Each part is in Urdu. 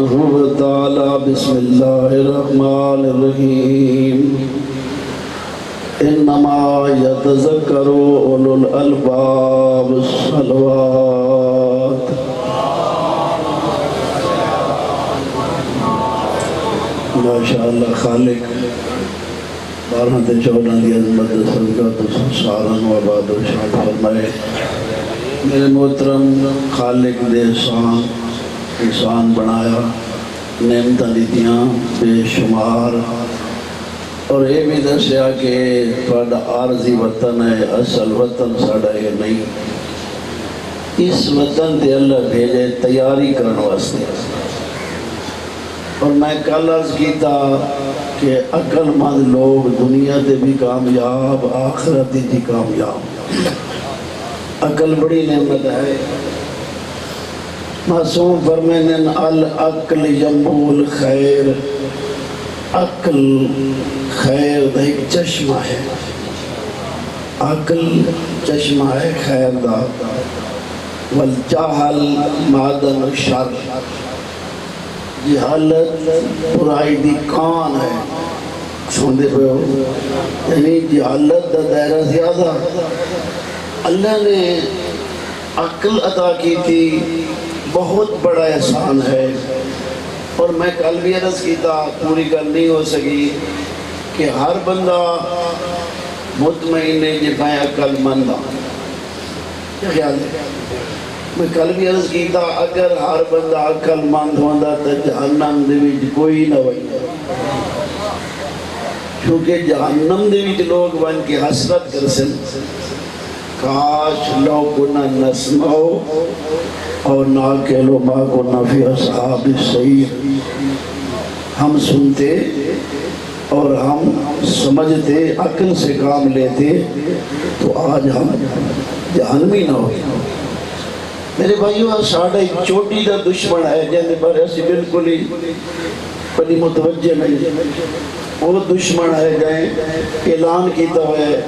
تعالی بسم اللہ الرحمن الرحیم انما یتذکر اولو الالباب الصلوات ماشاءاللہ خالق 12 تے 14 دی عظمت صدقہ تو سارن و آباد و شاد فرمائے میرے محترم خالق دے انسان بنایا نعمتاں دیتیاں بے شمار اور یہ بھی دسیا کہ تھوڑا عارضی وطن ہے اصل وطن ساڑا یہ نہیں اس وطن تے اللہ بھیجے تیاری کرنے واسطے اور میں کل عرض کیتا کہ عقل مند لوگ دنیا تے بھی کامیاب آخرت بھی کامیاب عقل بڑی نعمت ہے معصوم فرمائیں العقل یمول خیر عقل خیر دا ایک چشمہ ہے عقل چشمہ ہے خیر دا والجہل معدن الشر جہالت برائی دی کان ہے سوندے پہ ہو یعنی جہالت دا دائرہ زیادہ اللہ نے عقل عطا کی تھی بہت بڑا احسان ہے اور میں کل بھی عرض کیتا پوری گل نہیں ہو سکی کہ ہر بندہ مطمئن ہے جی میں عقل مند ہوں کیا خیال ہے میں کل بھی عرض کیتا اگر ہر بندہ عقل مند ہوندا تو جہنم دے وچ کوئی نہ وئی کیونکہ جہنم دے وچ لوگ بن کے حسرت کرسن کاش لو کنا نسمعو اور ناکلو ما کنا فی اصحاب السعیر ہم سنتے اور ہم سمجھتے عقل سے کام لیتے تو آج ہم جہنمی نہ ہوتے میرے بھائیو ساڑھا ایک چوٹی دا دشمن ہے جہنے پر ایسی بالکل ہی بڑی متوجہ نہیں وہ دشمن ہے جائیں اعلان کیتا ہے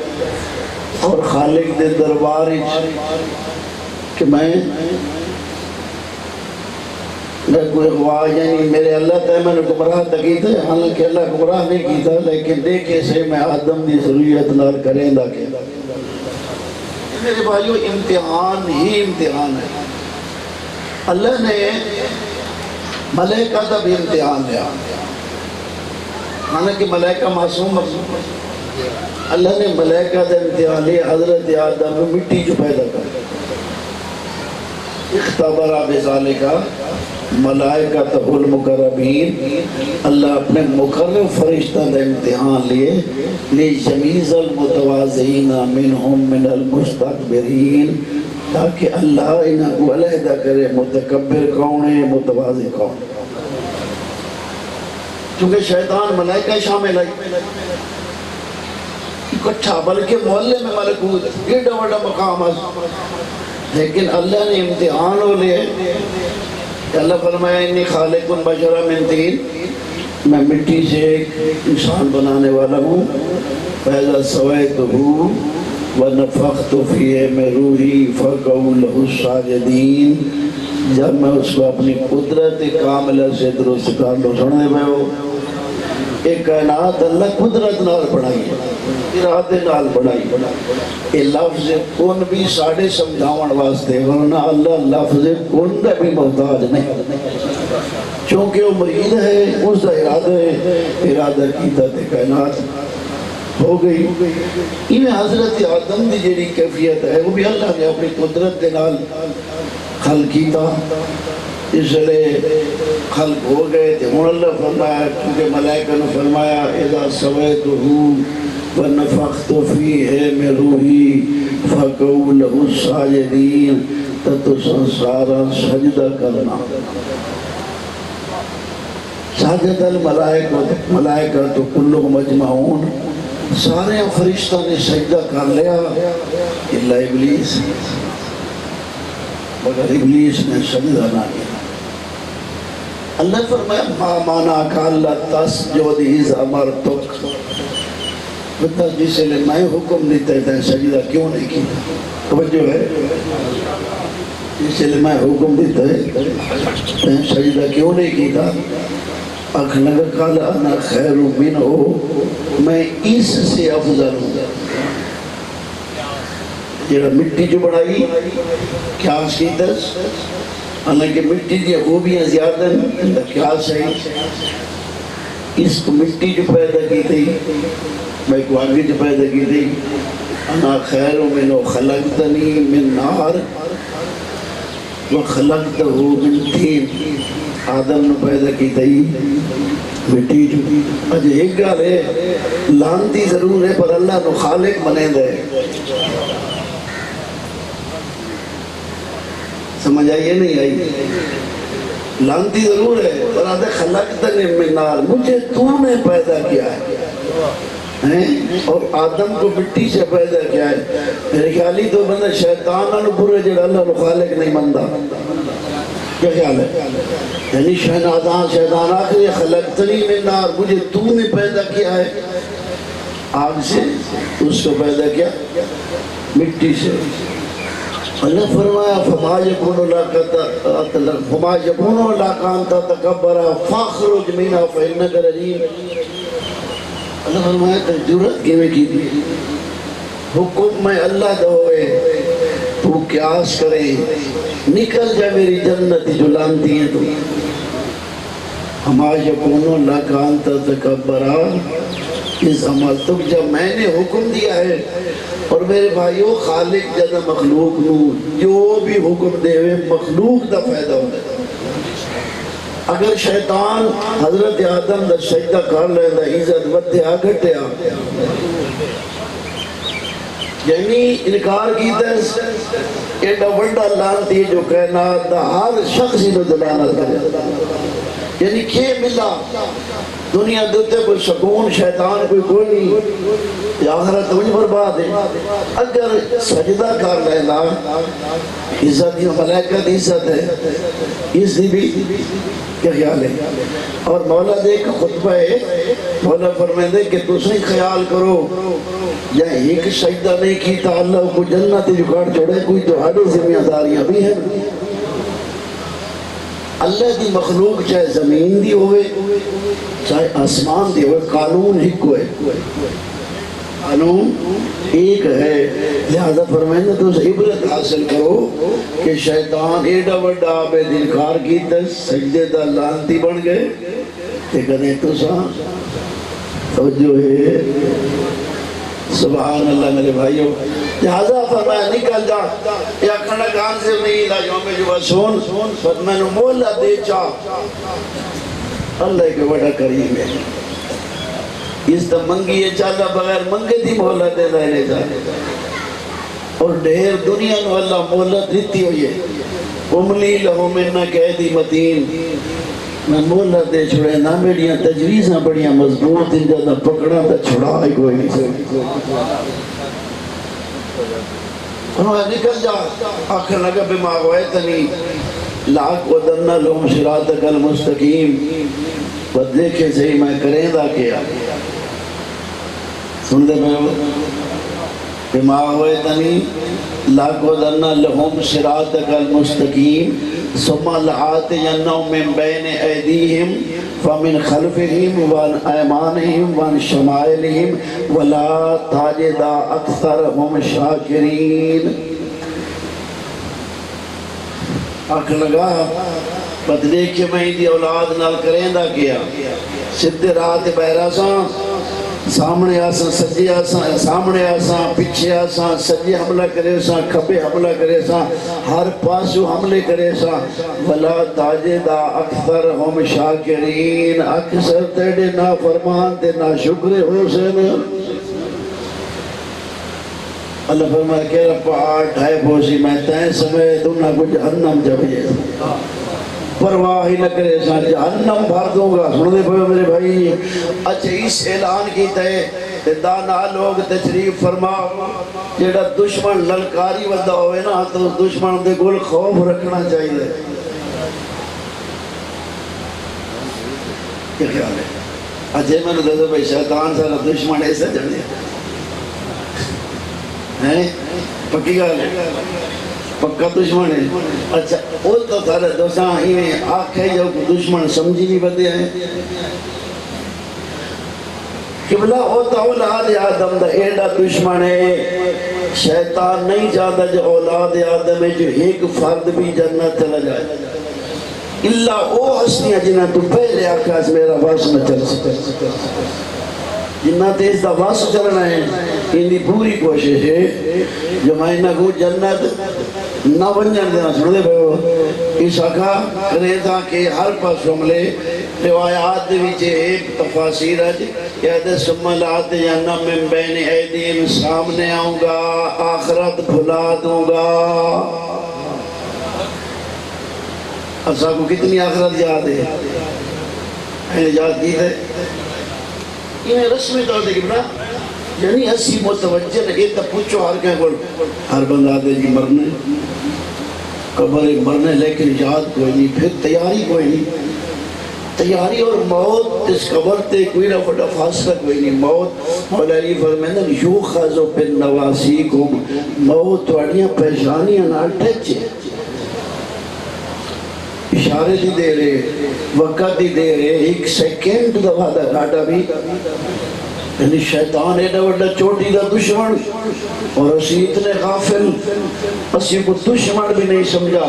اور خالق دے دربار کہ میں کوئی خواہ یعنی میرے اللہ تعالیٰ میں نے گمراہ تکیتا ہے حالانکہ اللہ گمراہ نہیں کیتا لیکن دیکھے سے میں آدم دی ضروریت نال کریں دا کہ میرے بھائیو امتحان ہی امتحان ہے اللہ نے ملائکہ دا بھی امتحان لیا حالانکہ ملائکہ معصوم اللہ نے ملائکہ دا امتحان لیا حضرت آدم میں مٹی جو پیدا کر اختبرہ بذالکہ ملائکہ تقول مقربین اللہ اپنے مقرب فرشتہ دا امتحان لیے لیجمیز المتواضعین منہم من المستقبرین تاکہ اللہ انہاں کو علیحدہ کرے متکبر کون ہے متواضع کون چونکہ شیطان ملائکہ شامل ہے اکٹھا بلکہ محلے میں ملکوت ایڈا وڈا مقام ہے لیکن اللہ نے امتحان ہو لئے اللہ فرمایا انی خالق بشر من طین میں مٹی سے ایک انسان بنانے والا ہوں فَإِذَا سَوَيْتُهُ وَنَفَخْتُ فِيهِ مِن رُوحِي فَقَعُوا لَهُ السَّاجِدِينَ جب میں اس کو اپنی قدرت کاملہ سے درست کر لو سننے میں ہو ایک کائنات اللہ قدرت نال بڑھائی ارادے نال بڑھائی یہ لفظ کن بھی ساڑھے سمجھاون واسطے ورنہ اللہ لفظ کن دا بھی محتاج نہیں چونکہ وہ مرید ہے اس دا ارادہ کیتا تے کائنات ہو گئی یہ حضرت آدم دی جڑی کیفیت ہے وہ بھی اللہ نے اپنی قدرت دے نال خلق کیتا اس لئے خلق ہو گئے تھے ہون اللہ فرمایا کیونکہ ملائکہ نے فرمایا اذا سویتہو ونفخت فیہ من روحی فقعوا لہ الساجدین تو سارا سجدہ کرنا ساجد الملائکہ تو کلو مجمعون سارے فرشتہ نے سجدہ کر لیا اللہ ابلیس مگر ابلیس نے سجدہ نہ کیا اللہ فرمایا ما مانا کا اللہ تسجد اذ امرتک بتا جسے لئے میں حکم دیتا ہے سجدہ کیوں نہیں کیا توجہ ہے اس لیے میں حکم دیتا ہے سجدہ کیوں نہیں کیتا اکھ لگا قال انا خیر منہ میں اس سے افضل ہوں جڑا مٹی جو بڑھائی کیا کی دس حالانکہ مٹی کی خوبیاں زیادہ ہیں کیا صحیح اس کو مٹی جو پیدا کی تھی میں کو آگے جو پیدا کی تھی انا خیر منہ خلقتنی من نار وخلقتہ من طین آدم نے پیدا کی تھی مٹی جو اج ایک گل ہے لانتی ضرور ہے پر اللہ نو خالق بنے دے سمجھ آئیے نہیں آئی لانتی ضرور ہے پر آدھے خلقتنی من نار مجھے تو نے پیدا کیا ہے اور آدم کو مٹی سے پیدا کیا ہے میرے خیالی تو بندہ شیطان برے جڑا اللہ نو خالق نہیں مندہ کیا خیال ہے یعنی شیطان آخری خلقتنی من نار مجھے تو نے پیدا کیا ہے آگ سے اس کو پیدا کیا مٹی سے اللہ فرمایا فما یکون لک ان تتکبر فاخرج منها فانک رجیم اللہ فرمایا تو جرات کیویں کی دی حکم میں اللہ دو ہوئے تو قیاس کرے نکل جا میری جنت جو لانتی ہے تو ہما یکون لک ان تتکبر اس عمل تک جب میں نے حکم دیا ہے اور میرے بھائیوں خالق جد مخلوق نو جو بھی حکم دے ہوئے مخلوق دا فائدہ ہوتا ہے اگر شیطان حضرت آدم دا سجدہ کر لے دا عزت ودیا گھٹیا یعنی انکار کی دس ایڈا وڈا لانتی جو کائنات دا ہر شخص ہی نو دلانت کرے یعنی کھے ملا دنیا دیتے کوئی سکون شیطان کوئی نہیں آخرت مجھ برباد ہے اگر سجدہ کر لینا عزت یا ملائکت عزت ہے اس دی بھی کیا خیال ہے اور مولا دیکھ خطبہ ہے مولا فرمائے دے کہ تو صحیح خیال کرو یا ایک سجدہ نہیں کیتا اللہ کو جنت جکاڑ چھوڑے کوئی تو ہر ذمہ داریاں بھی ہیں اللہ دی مخلوق چاہے زمین دی ہوئے چاہے آسمان دی ہوئے قانون ایک ہوئے قانون ایک ہے لہذا فرمائیں تو اسے عبرت حاصل کرو کہ شیطان ایڈا وڈا بے دلکار کی دس سجدے دا لانتی بن گئے کہ کہنے تو سا توجہ ہے سبحان اللہ میرے بھائیوں لہذا فرمایا نکل جا یا کھڑا کان سے نہیں لا جو میں جو سون میں نے مولا دے چاہ اللہ کے بڑا کریم ہے اس تا منگی ہے چاہتا بغیر منگے دی مولا دے دائنے جا اور ڈھیر دنیا نو اللہ مولا دیتی ہوئی ہے املی لہو منہ قیدی متین میں مولا دے چھوڑے نہ میڈیاں تجویزاں بڑیاں مضبوط ان جانا پکڑا تا چھڑا ہی کوئی نہیں سکتی انہوں نے نکل جا آخر لگا بما غویتنی لاکھ ودنہ لہم شراتک المستقیم و دیکھے صحیح میں کریں دا کیا سن دے میں بما غویتنی لاکھ ودنہ لہم شراتک المستقیم ثم لآتینہم من بین ایدیہم فمن خلفہم وان ایمانہم وان شمائلہم ولا تاجدہ اکثرہم شاکرین آنکھ لگا پت دیکھے میں دی اولاد نال کریں دا کیا سدھے رات بہرہ ساں سامنے آساں سجے آساں سامنے آساں پچھے آساں سجے حملہ کرے ساں کھبے حملہ کرے ساں ہر پاسو حملے کرے ساں ولا تاجدہ اکثرہم شاکرین اکثر تیڑے نا فرمان تے نا شکر حسین اللہ فرمائے کہ رب آٹھ ہے پوسی میں تین سمے دنہ کو جہنم جبیے پرواہ ہی نہ کرے ساں جہنم بھر دوں گا سن دے پہو میرے بھائی اچھا اس اعلان کی تے دانا لوگ تشریف فرما جیڑا دشمن للکاری ودا ہوئے نا تو دشمن دے گل خوف رکھنا چاہیے کیا خیال ہے اچھے میں نے دے بھائی شیطان سارا دشمن ایسا جانے ہیں پکی گا لے پکا دشمن ہے. اچھا وہ تو سارے دوستاں ہی آنکھیں جو دشمن سمجھی نہیں بدے ہیں. قبلہ وہ تو اولاد آدم دا ایڈا دشمن ہے. شیطان نہیں چاہتا جو اولاد آدم ہے جو ایک فرد بھی جنت چلا جائے اللہ وہ ہستیاں جنہ تو پہلے آکھاس میرا واس نہ چل سکتا. جنہ تیز دا واس چلنا ہے ان دی پوری کوشش ہے جو میں نہ کو جنت نہ ونجن دینا. سن دے بھائیو اس آقا کرے تھا کہ ہر پاس رملے روایات دے وچے ایک تفاسیر ہے کہ سملات جہنم من بین ایدیم سامنے آؤں گا آخرت بھلا دوں گا. اب صاحب کو کتنی آخرت یاد ہے؟ میں نے یاد کی ہے یہ رسمی طور دے گا یعنی اسی متوجہ لگے تب پوچھو ہر کہیں بول ہر بندہ دے جی مرنے قبر مرنے لیکن یاد کوئی نہیں پھر تیاری کوئی نہیں. تیاری اور موت اس قبر تے کوئی نہ بڑا فاصلہ کوئی نہیں. موت مولا علی فرمائے یوخذ بالنواسیکم موت واڑیاں پریشانیاں نال ٹچے اشارے دی دے رہے وقت دی دے رہے ایک سیکنڈ دا وعدہ گھاٹا بھی یعنی شیطان ایڈا وڈا چوٹی دا دشمن اور اسی اتنے غافل اسی کو دشمن بھی نہیں سمجھا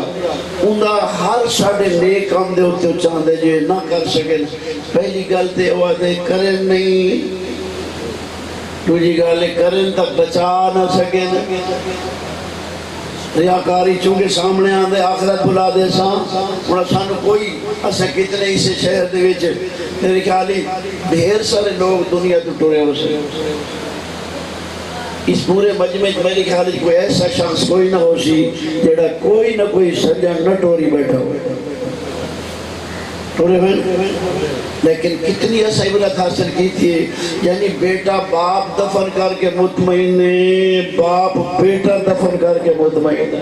اندھا ہر ساڑھے نیک کام دے ہوتے چاندے جو نہ کر سکیں. پہلی گلتے ہوا دے کریں نہیں دوجی گالے کریں تک بچا نہ سکیں. ریاکاری چونکہ سامنے آندے آخرت بلا دے ساں انہا سانو کوئی اسے کتنے اسے شہر دے ویچے میرے خیالی ڈھیر سارے لوگ دنیا تو ٹورے ہو سے اس پورے مجمع میرے خیالی کوئی ایسا شخص کوئی نہ ہو سی جیڑا کوئی نہ کوئی سجن نہ ٹوری بیٹھا ہوئے ٹورے میں لیکن کتنی ایسا عبرت حاصل کی تھی یعنی بیٹا باپ دفن کر کے مطمئن باپ بیٹا دفن کر کے مطمئن.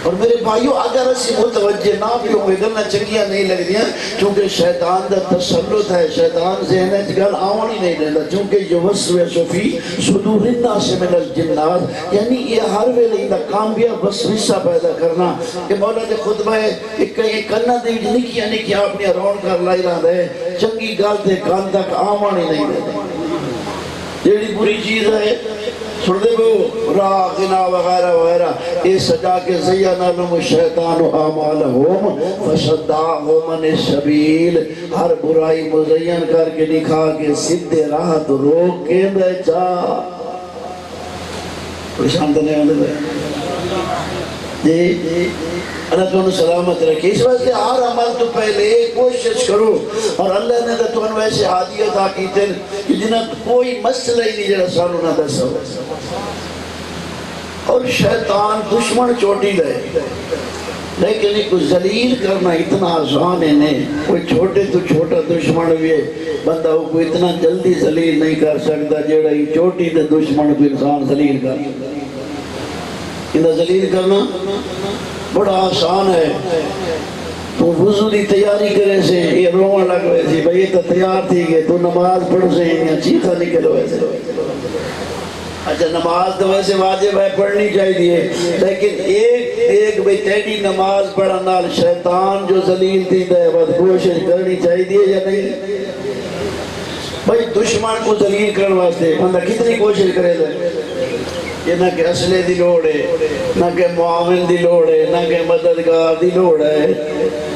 اور میرے بھائیو اگر اسی متوجہ نہ بھی ہوں گے چنگیاں نہیں لگ دیا کیونکہ شیطان دا تسلط ہے. شیطان ذہنت گل آون ہی نہیں دیتا چونکہ یوسوس فی صدور الناس من الجنات یعنی یہ ہر ویلے دا کامیاب وسوسہ پیدا کرنا کہ مولا دے خطبہ ہے ایک کنا دے نکیاں نکیاں اپنی رون کر لائی رہا ہے چنگی گل دے کان تک آون ہی نہیں دیتا. جیڑی بری چیز ہے سن دے بو راغنا وغیرہ وغیرہ یہ سجا کے زینا لهم الشیطان اعمالهم فصدعهم عن السبیل ہر برائی مزین کر کے دکھا کے سیدھے راہ تو روک کے دے جا. پریشان تو نہیں ہوندے جی اللہ تو انہوں سلامت رکھے. اس وجہ سے ہر عمل تو پہلے کوشش کرو اور اللہ نے تو انہوں ایسے حادیت آکیتے کہ جنہاں کوئی مسئلہ ہی نہیں جڑا سانو نہ دس ہو. اور شیطان دشمن چوٹی لے لیکن ایک ذلیل کرنا اتنا آسان ہے نہیں. کوئی چھوٹے تو چھوٹا دشمن بھی ہے بندہ وہ کوئی اتنا جلدی ذلیل نہیں کر سکتا جڑا ہی چوٹی دے دشمن کو انسان ذلیل کر سکتا. انہا ذلیل کرنا بڑا آسان ہے. تو وضو دی تیاری کرے سے یہ روان لگ رہے تھی بھئی تو تیار تھی کہ تو نماز پڑھ سے یہ چیخا نکل ہوئے تھے. اچھا نماز تو ویسے واجب ہے پڑھنی چاہیے لیکن ایک بھئی تیری نماز پڑھنا شیطان جو ذلیل تھی دے بس کوشش کرنی چاہیے یا نہیں. بھئی دشمن کو ذلیل کرنے واسطے بندہ کتنی کوشش کرے دے یہ نہ کہ اسلحے دی لوڑ ہے نہ کہ معاون دی لوڑ ہے نہ کہ مددگار دی لوڑ ہے.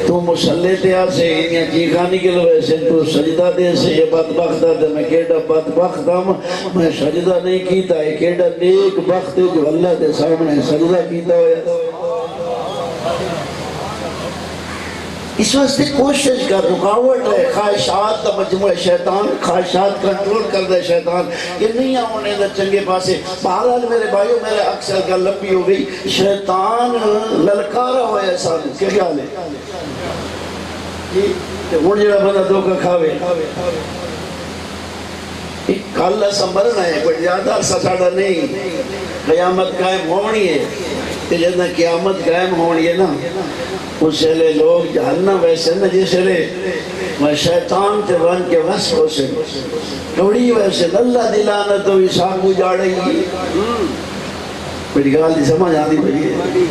تو مسلح تے آسے انہیں چیخا نکل ویسے تو سجدہ دے سے یہ بدبخت ہے میں کیڑا بدبخت ہم میں سجدہ نہیں کیتا ہے کیڑا نیک بخت ہے جو اللہ دے سامنے سجدہ کیتا ہے. اس واسطے کوشش کر رکاوٹ ہے خواہشات کا مجموعہ شیطان خواہشات کنٹرول کر دے شیطان یہ نہیں آنے دا چنگے پاسے. بہرحال میرے بھائیو میرے اکثر کا لمبی ہو گئی شیطان للکارا ہویا ہے سانو کیا خیال ہے ہون جڑا بندہ دھوکا کھاوے کل ایسا مرنا ہے کوئی زیادہ عرصہ ساڑھا نہیں قیامت قائم ہونی ہے کہ جب قیامت قائم ہونی ہے نا اس سے لے لوگ جہنم ویسے نا جیسے لے میں شیطان تے ون کے وس ہو سے توڑی ویسے اللہ دلانا تو عیسیٰ کو جاڑے گی میری گال دی سمجھ آتی پڑی ہے.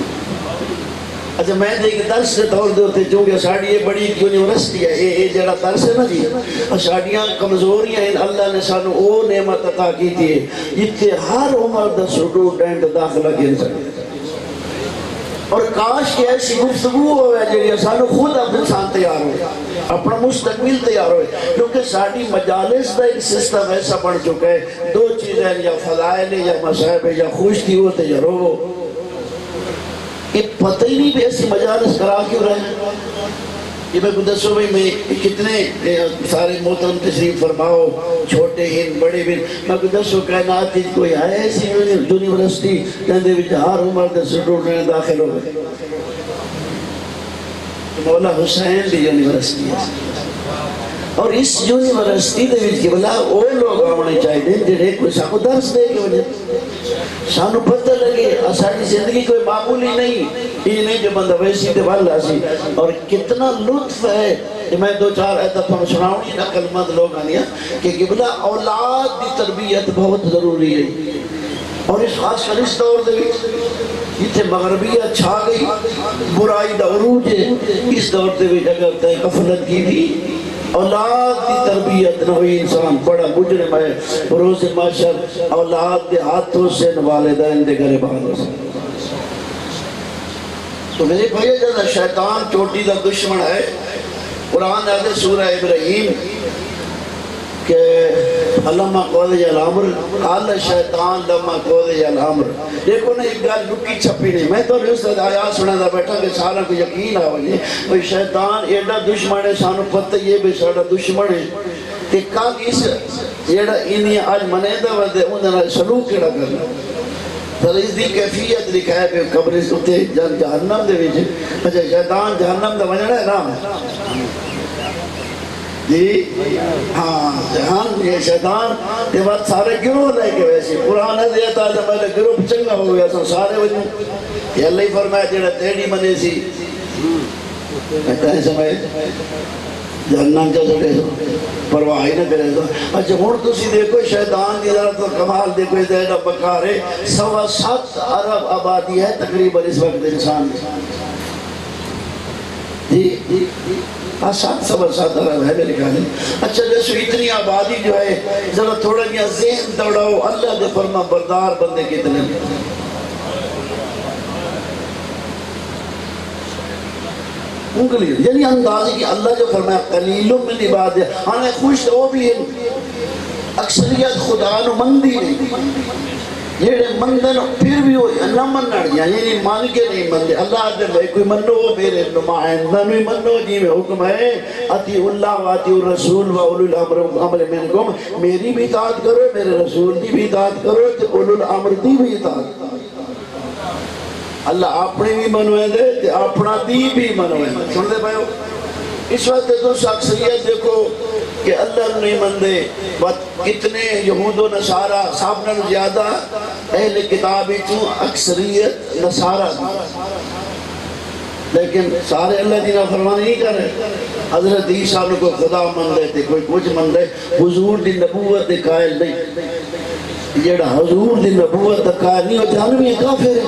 اچھا میں دیکھ درس کے طور دے ہوتے چونکہ ساڑھی یہ بڑی یونیورسٹی ہے یہ جڑا درس ہے نا جی ساڑھیاں کمزوریاں ہیں اللہ نے سانو او نعمت عطا کی تھی جتے ہر عمر دا سٹوڈنٹ داخلہ کر سکتے اور کاش کہ ایسی گفتگو ہوئے جڑی سانو خود اب انسان تیار ہوئے اپنا مستقبل تیار ہوئے کیونکہ ساڑھی مجالس دا ایک سسٹم ایسا بڑھ چکا ہے دو چیزیں یا فضائل یا مصائب یا خوش تھی ہوتے یا رو یہ پتہ ہی نہیں بھی ایسی مجالس کرا کیوں رہے یہ میں کو دسو بھئی میں کتنے سارے محترم تشریف فرماؤ چھوٹے ہن بڑے بھی میں کو دسو کائنات کی کوئی آئے ایسی یونیورسٹی جہاں بھی ہر عمر دے سٹوڈنٹ داخل ہو گئے مولا حسین دی یونیورسٹی ہے اور اس یونیورسٹی دے وچ بلا وہ لوگ آنے چاہیے جڑے کوئی سانو درس دے کے وجہ سانو پتہ لگے ساری زندگی کوئی معمولی نہیں یہ نہیں جو بندہ ویسی دے والا سی اور کتنا لطف ہے کہ میں دو چار دفعہ سناؤں نا کلمات لوگ آنیا کہ قبلہ اولاد دی تربیت بہت ضروری ہے اور اس خاص کر اس دور دے جتھے مغربیت چھا گئی برائی دا عروج ہے اس دور دے اگر تے غفلت کی بھی اولاد کی تربیت نہ ہوئی انسان بڑا مجرم ہے روز محشر اولاد دے ہاتھوں سے والدین دے گھر باہر ہو سکتے تو میرے بھائی جانا شیطان چوٹی دا دشمن ہے قرآن آدھے سورہ ابراہیم کہ علامہ قوضی الامر قال شیطان لما قوضی الامر دیکھو نا ایک گال لکی چھپی نہیں میں تو رسد آیات سنا دا بیٹھا کہ سارا کو یقین آوے بھئی شیطان ایڈا دشمن ہے سانو پتہ یہ بھی سارا دشمن ہے کہ کل اس ایڈا انہی آج منیدہ ودے انہاں سلوک کیڑا کرنا تو اس دی کیفیت لکھا ہے کہ قبر ستے جہنم دے ویچے اچھا شیطان جہنم دا ونجڑا ہے نام جی ہاں جہان یہ شیطان کے بعد سارے گروہ لے کے ویسے قرآن ہے دیتا ہے پہلے گروہ چنگا ہو گیا تو سارے وجہ یہ اللہ ہی فرمایا جیڑا تیڑی منے سی کہتا ہے سمجھے جہنم جا سکے سو پرواہ ہی نہ کرے سو اچھا ہون تو سی دیکھو شیطان کی ذرا تو کمال دیکھو اس دیڑا بکارے 7.25 ارب آبادی ہے تقریبا اس وقت انسان جی 7.7 ارب ہے میرے خیال ہے اچھا جیسے اتنی آبادی جو ہے ذرا تھوڑا یا ذہن دوڑاؤ اللہ دے فرما بردار بندے کتنے انگلی یعنی اندازی کہ اللہ جو فرمایا قلیلوں من عبادی ہاں خوش تو وہ بھی ہے اکثریت خدا نو مندی نہیں یہ مندن پھر بھی ہوئی نہ منڑ گیا یعنی مان کے نہیں مندے اللہ دے بھائی کوئی منو میرے نمائندہ میں منو جی میں حکم ہے اتی اللہ و اتی الرسول و اولو الامر عمل منکم میری بھی اطاعت کرو میرے رسول دی بھی اطاعت کرو تے اولو الامر دی بھی اطاعت اللہ اپنی بھی منوے دے تے اپنا دی بھی منوے دے سن دے بھائیو اس وقت تو شخصیت دیکھو کہ اللہ نہیں مندے کتنے یہود و نصارہ صاحبنا زیادہ اہل کتابی چوں اکثریت نصارہ لیکن سارے اللہ دینا فرمانی نہیں کر رہے حضرت عیسیٰ نے کوئی خدا مندے تھے کوئی کچھ مندے حضور دی نبوت دے قائل نہیں جیڑا حضور دی نبوت دے قائل نہیں ہو جانوی کافر ہے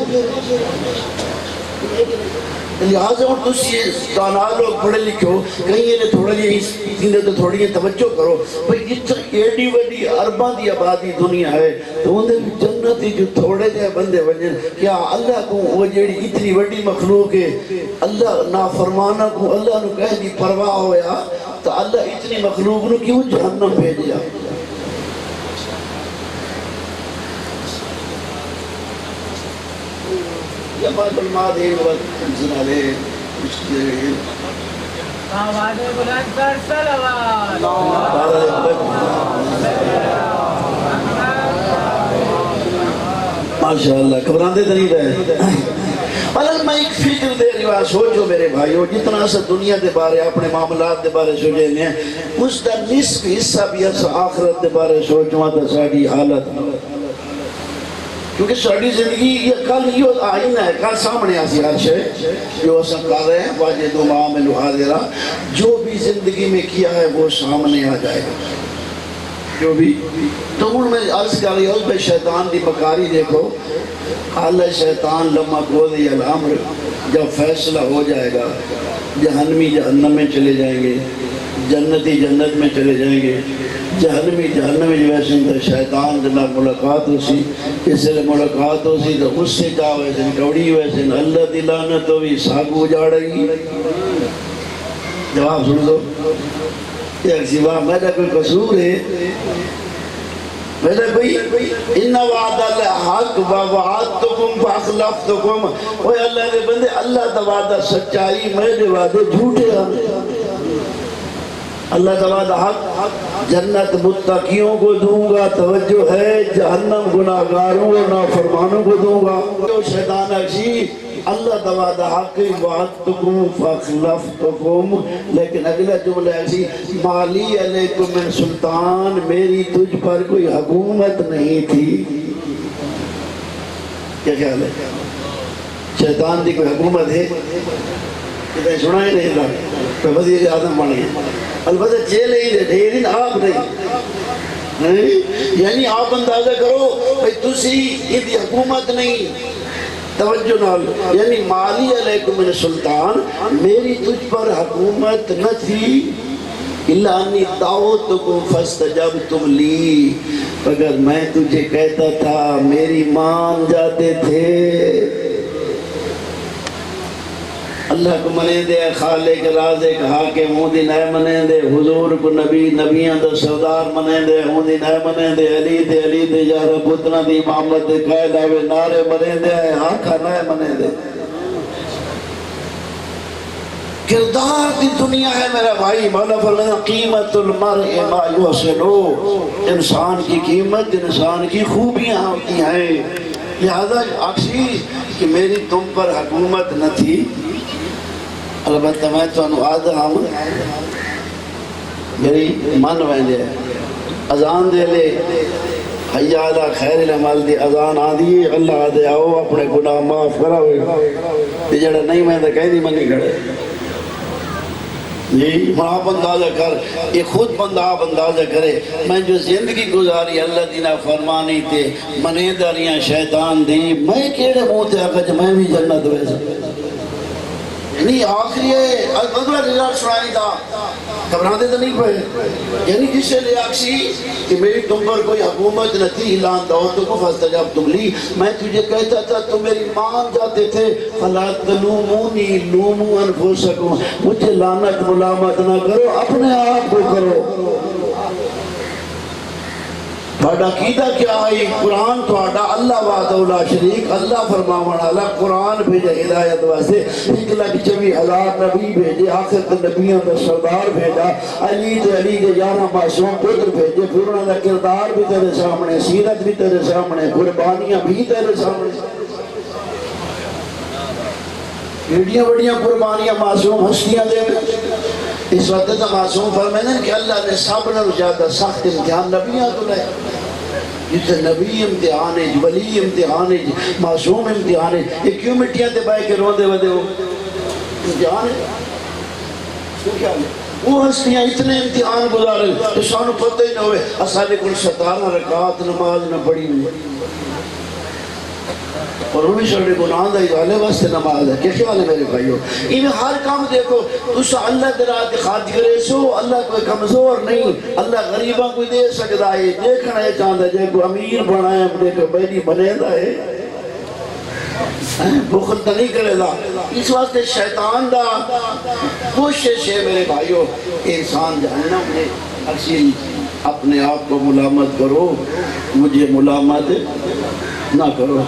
لہٰذا اور تسی دانا لوگ پڑھے لکھو کہیں یہ تھوڑا یہ تھوڑی توجہ کرو بھئی اتنی ایڈی وڈی ارباں دی آبادی دنیا ہے تو انہیں جنتی جو تھوڑے جائے بندے بنجن کیا اللہ کو وہ جیڑی اتنی وڈی مخلوق ہے اللہ نافرمانہ کو اللہ نے کہہ دی پرواہ ہویا تو اللہ اتنی مخلوق نے کیوں جہنم بھیجیا یا بات المادین وقت انسان علیہ مشکلیں آواز بلند کر صلوات ماشاءاللہ گھبراندے تو نہیں رہے مطلب میں ایک فکر دے رہا سوچو میرے بھائیو جتنا سا دنیا دے بارے اپنے معاملات دے بارے سوچے ہیں اس دا نصف حصہ بھی اس آخرت دے بارے سوچوا تا ساڑی حالت کیونکہ ساڑی زندگی یہ کل یہ آئین ہے کل سامنے آسی ہر شے جو اسا کر رہے ہیں واجد و معامل حاضرہ جو بھی زندگی میں کیا ہے وہ سامنے آ جائے گا جو بھی تو ہوں میں عرض کر رہی ہوں شیطان دی بکاری دیکھو. قال شیطان لما قضی الامر، جب فیصلہ ہو جائے گا جہنمی جہنم میں چلے جائیں گے، جنتی جنت میں چلے جائیں گے، جہنمی جہنم میں ویسے تو شیطان جناب ملاقات ہو سی، اس سے ملاقات ہو سی تو اس سے کہا ویسے کوڑی ویسے اللہ دی لعنت ہوئی ساگو اجاڑی. جواب سن دو ایک سوا میرا کوئی قصور ہے؟ میرا کوئی ان وعد اللہ حق ووعدتکم فاخلفتکم. اوہ اللہ نے بندے اللہ دا وعدہ سچائی، میرے وعدے جھوٹے ہیں. اللہ دا وعدہ حق، جنت متقیوں کو دوں گا، توجہ ہے، جہنم گناہگاروں اور نافرمانوں کو دوں گا. جو شیطان اکسی اللہ دا وعدہ حق وعدتکم فاخلفتکم، لیکن اگلا جملہ ایسی مالی علیکم من سلطان، میری تجھ پر کوئی حکومت نہیں تھی. کیا خیال ہے؟ شیطان دی کوئی حکومت ہے؟ کتنے سنا ہی نہیں تھا کہ وزیر اعظم بن گئے. البتہ جیل ہی دے ڈھیرین آپ نہیں، یعنی آپ اندازہ کرو بھئی تسی یہ حکومت نہیں. توجہ نال یعنی مالی علیکم من سلطان، میری تجھ پر حکومت نہ تھی. الا انی دعوتکم فاستجبتم لی، اگر میں تجھے کہتا تھا میری مان جاتے تھے. اللہ کو منے دے خالق رازق حاکم ہوں دی نئے منے دے، حضور کو نبی نبیاں دا سردار منے دے ہوں دی نئے منے دے، علی دے یارہ پتنا دی محمد دے قائد آوے نارے منے دے آنکھا نئے منے دے. کردار دی دنیا ہے میرا بھائی. مولا فرمایا قیمت المرء ما یحسنو، انسان کی قیمت انسان کی خوبیاں ہوتی ہیں. لہذا اکسی کہ میری تم پر حکومت نہ تھی. البتہ میں تو آدھا ہوں میری من ویندے اذان دے لے حی علی خیر العمل دی اذان آدھی اللہ دے آؤ اپنے گناہ معاف کرا ہوئے جڑا نہیں میں تو کہہ دی منی کھڑے. جی آپ اندازہ کر، یہ خود بندہ آپ اندازہ کرے میں جو زندگی گزاری اللہ دینا فرمانی تے منے داریاں شیطان دی، میں کیڑے منہ تے آقا جو میں بھی جنت ویسا یعنی آخری ہے. اگلا رزالت سنائی دا گھبرانے تو نہیں پڑے. یعنی جس سے لے آکسی کہ میری تم پر کوئی حکومت نہ تھی. اعلان دعوتکم فاستجبتم لی، میں تجھے کہتا تھا تم میری مان جاتے تھے. فلا تلومونی لوموا انفسکم، مجھے لعنت ملامت نہ کرو، اپنے آپ کو کرو. تھوڑا عقیدہ کیا ہے؟ قرآن تھوڑا اللہ وحدہ لا شریک، اللہ فرماون والا قرآن بھیجا ہدایت واسطے. 1,24,000 نبی بھیجے، آخر تے نبیوں دا سردار بھیجا، علی دے 11 معصوم پتر بھیجے. پھر انہاں دا کردار بھی تیرے سامنے، سیرت بھی تیرے سامنے، قربانیاں بھی تیرے سامنے. بڑیاں بڑیاں قربانیاں معصوم ہستیاں دے. اس وقت تو معصوم فرمائیں کہ اللہ نے سب نے زیادہ سخت امتحان نبیاں تو لے. جسے نبی امتحان ہے، ولی امتحان ہے، معصوم امتحان ہے. یہ کیوں مٹیاں تے بائے کے روندے ودے ہو؟ امتحان ہے. کیوں کیا ہے؟ وہ ہستیاں اتنے امتحان گزارے تو سانو پتہ ہی نہ ہوئے. اصحاب کل 17 رکعت نماز نہ پڑھی ہوئی اور انہیں شرڑے گناہ دا ازالے واسطے نماز ہے. کیا خیال ہے میرے بھائیو؟ انہیں ہر کام دیکھو تُسا اللہ درات خاطر کرے سو، اللہ کوئی کمزور نہیں، اللہ غریباں کوئی دے سکتا ہے. دیکھنا ہے چاہتا ہے جے کوئی امیر بنا ہے اپنے کو بیٹی بنے دا ہے، بخل تو نہیں کرے دا. اس واسطے شیطان دا کوشش ہے میرے بھائیو انسان جہنم میں اکثر اپنے آپ کو ملامت کرو، مجھے ملامت نہ کرو.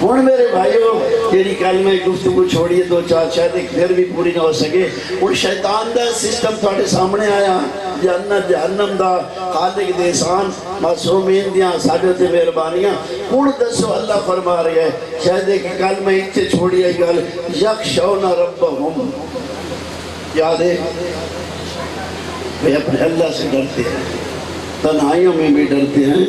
ہون میرے بھائیو تیری کلمہ گفتگو چھوڑیے دو چار شاید پھر بھی پوری نہ ہو سکے. اور شیطان دا سسٹم تھوڑے سامنے آیا، جنت جہنم دا خالق دے احسان معصومین دیاں ساجد مہربانیاں. ہن دسو اللہ فرما رہے ہے شاید کہ کلمہ اتنے چھوڑیے گل یخشون ربہم، یاد ہے وہ اپنے اللہ سے ڈرتے ہیں، تنہائیوں میں بھی ڈرتے ہیں،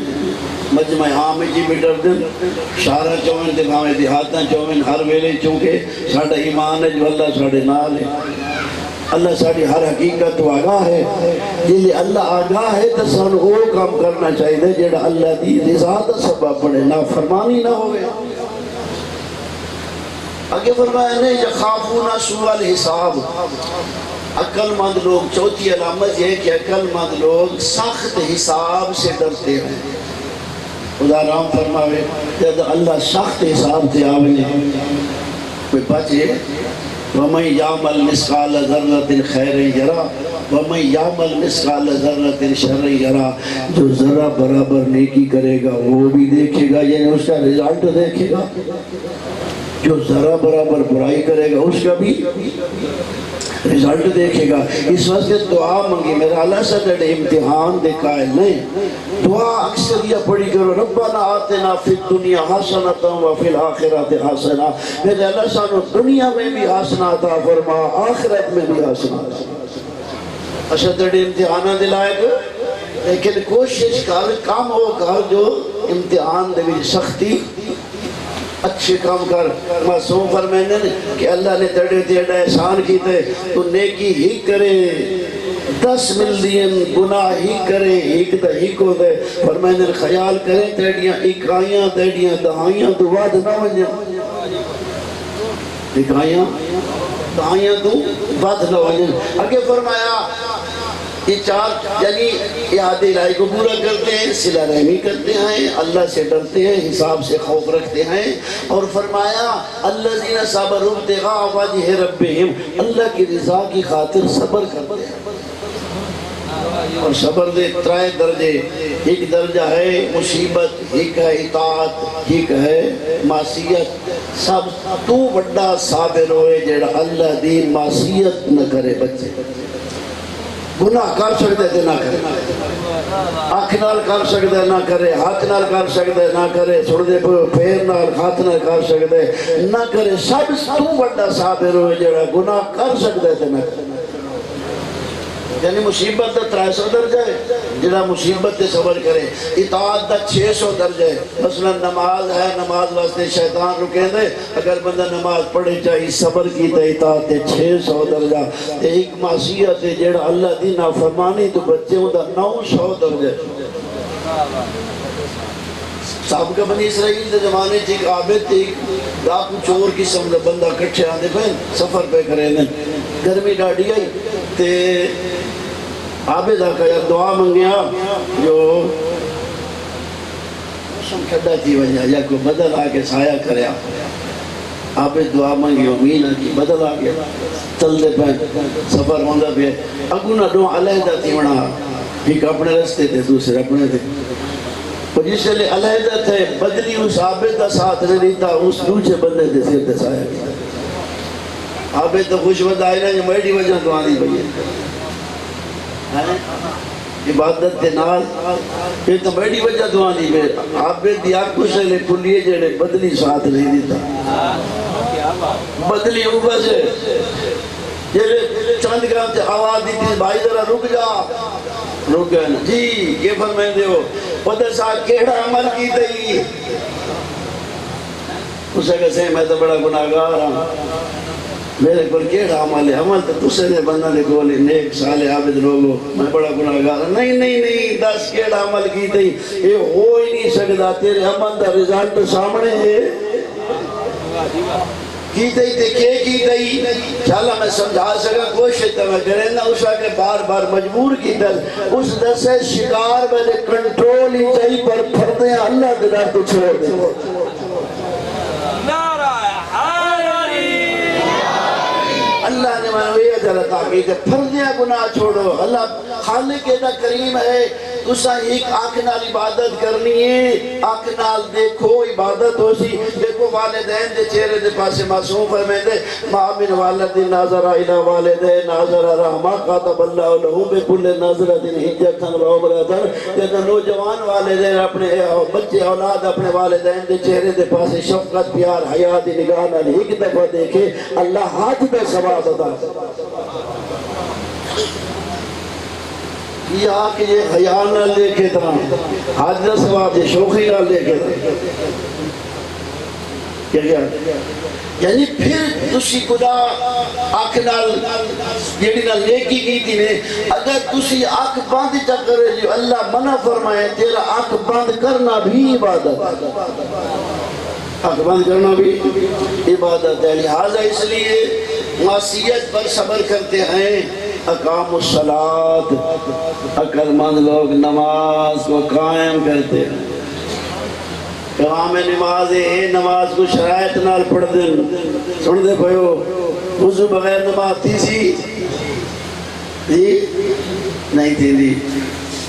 مجمع عام جی بھی ڈرتے ہیں، شارہ چومن تے بھاویں دیہاتاں چومن ہر ویلے چونکہ ساڈا ایمان ہے جو اللہ ساڈے نال ہے. اللہ ساری ہر حقیقت تو آگاہ ہے، جلے اللہ آگاہ ہے تو سانو وہ کام کرنا چاہیے جڑا اللہ دی رضا دا سبب بنے، نافرمانی نہ ہوئے۔ آگے فرمایا نے یخافون سوء الحساب، عقل مند لوگ، چوتھی علامت یہ کہ عقل مند لوگ سخت حساب سے ڈرتے ہیں۔ خدا رام فرماوے جب اللہ سخت حساب سے آوے کوئی بچے، وَمَنْ يَعْمَلْ مِثْقَالَ ذَرَّةٍ خَيْرًا يَرَهُ وَمَنْ يَعْمَلْ مِثْقَالَ ذَرَّةٍ شَرًّا يَرَهُ، جو ذرہ برابر نیکی کرے گا وہ بھی دیکھے گا، یعنی اس کا رزلٹ دیکھے گا، جو ذرہ برابر برائی کرے گا اس کا بھی رزلٹ دیکھے گا۔ اس واسطے دعا منگی، میرا اللہ سے امتحان دے قائل نہیں، دعا اکثر یہ پڑھی کرو، ربنا آتنا فی الدنیا حسنۃ وفی الآخرۃ حسنہ، میرے اللہ سانو دنیا میں بھی حسنہ عطا فرما، آخرت میں بھی حسنہ۔ اچھا تیرے امتحانہ دلائے گا، لیکن کوشش کر کام ہو کر جو امتحان دے بھی سختی اچھے کام کر۔ معصوم فرمائنے کہ اللہ نے تیرے تیڑا احسان کیتے، تو نیکی ہی کرے 10 ملین گناہ ہی کرے، ایک دا ہی کو دے۔ فرمائنے خیال کریں تیڑیاں اکائیاں تیڑیاں دہائیاں تو وعد نہ ونجا، اکائیاں دہائیاں تو وعد نہ ونجا۔ آگے فرمایا یہ چار یعنی یاد الہی کو پورا کرتے ہیں، صلہ رحمی کرتے ہیں، اللہ سے ڈرتے ہیں، حساب سے خوف رکھتے ہیں، اور فرمایا الذین صبروا ابتغاء وجہ ربہم، اللہ کی رضا کی خاطر صبر کرتے ہیں۔ اور صبر دے 3 درجے، ایک درجہ ہے مصیبت، ایک ہے اطاعت، ایک ہے معصیت۔ سب تو بڑا صابر ہوئے جڑا اللہ دی معصیت نہ کرے۔ بچے گناہ کر سکتے تھے نہ کرے، آنکھ نال کر سکتے نہ کرے، ہاتھ نال کر سکتے نہ کرے، چھوڑ دے پیر نال ہاتھ نال کر سکتے نہ کرے، سب تو بڑا صابر ہوئے جڑا گناہ کر سکتے تھے نہ کرے۔ یعنی مصیبت دا 300 درجہ ہے، جڑا مصیبت تے صبر کرے۔ اطاعت دا 600 درجہ ہے، مثلا نماز ہے، نماز واسطے شیطان رکے دے، اگر بندہ نماز پڑھے چاہیے صبر کی تے اطاعت تے 600 درجہ۔ ایک معصیت ہے جڑا اللہ دی نافرمانی تو بچے ہوں دا 900 درجہ ہے۔ سابقہ بنی اسرائیل دے زمانے ایک عابد ایک ڈاکو چور قسم دا بندہ کٹھے آندے پہن سفر پہ کرے نے، گرمی ڈاڑی آئی تے عابد آکا یا دعا منگیا جو موسم ٹھڈا تھی وجہ یا کوئی بدل آکے سایہ کرے، عابد دعا منگی امین کی بدل آگیا، چل دے پہن سفر ہوندہ بھی اگو نہ دو علیحدہ تھی وڑا، ایک اپنے رستے تھے دوسرے اپنے تھے، اور جس لئے علیحدہ تھے بدلی اس عابد دا ساتھ نہیں دیتا، اس دوچے بندے دے سیر دے سایہ کیا۔ عابد تو خوش بند آئے نا یہ میڈی وجہ دعا دی بھئی عبادت تے نال یہ تو بڑی وجہ دعا نہیں میں عابد دی آنکھوں سے لے کلیے جڑے بدلی ساتھ نہیں دیتا، بدلی اوپر سے جڑے چند گرام سے آواز دیتی بھائی ذرا رک جا، رک گئے نا جی یہ فرمائیں دے ہو پتہ صاحب کیڑا عمل کی تئی، اسے کہتے ہیں میں تو بڑا گناہگار ہوں، میرے کو کیڑا عمل ہے، عمل تو تسے دے بندہ دے گولے نیک صالح عابد لوگو، میں بڑا گناہگار ہوں، نہیں نہیں نہیں 10 کیڑا عمل کی تئی، یہ ہو ہی نہیں سکتا، تیرے عمل دا رزلٹ سامنے ہے، کی تئی تے کی تئی، چالا میں سمجھا سکا کوشش تو میں کریں نا، اس آگے بار بار مجبور کی دل، اس دسے شکار میں کنٹرول ہی چاہی پر پھردے اللہ دلہ تو چھوڑ دے۔ اللہ نے میں یہ جلد تاکید ہے پھردیاں گناہ چھوڑو، اللہ خالق دا کریم ہے، تسا ایک آنکھ نال عبادت کرنی ہے، آنکھ نال دیکھو عبادت ہو سی، دیکھو والدین دے چہرے دے پاسے معصوم فرمائے دے ما من والد ناظر الى والدین ناظر رحمہ قاتب اللہ لہو بکل نظرت حجتن و عبرتن، جب نوجوان والدین اپنے بچے اولاد اپنے والدین دے چہرے دے پاسے شفقت پیار حیاء دی نگاہ نال ایک دفعہ دیکھے اللہ ہاتھ میں ثواب عطا یہ آکے یہ خیال نہ لے کے تھا حاضر ثواب یہ شوخی نہ لے کے تھا کیا یعنی پھر تسی خدا آنکھ نال جیڑی نال نیکی کی تھی نے اگر تسی آنکھ بند چا کرے جو اللہ منع فرمائے تیرا آنکھ بند کرنا بھی عبادت، آنکھ بند کرنا بھی عبادت ہے۔ لہذا اس لیے معصیت پر صبر کرتے ہیں، اقام الصلاۃ، عقل مند لوگ نماز کو قائم کرتے ہیں۔ امام نماز ہے، نماز کو شرائط نال پڑھ دن سن دے پہو وضو بغیر نماز تھی سی جی نہیں تھی دی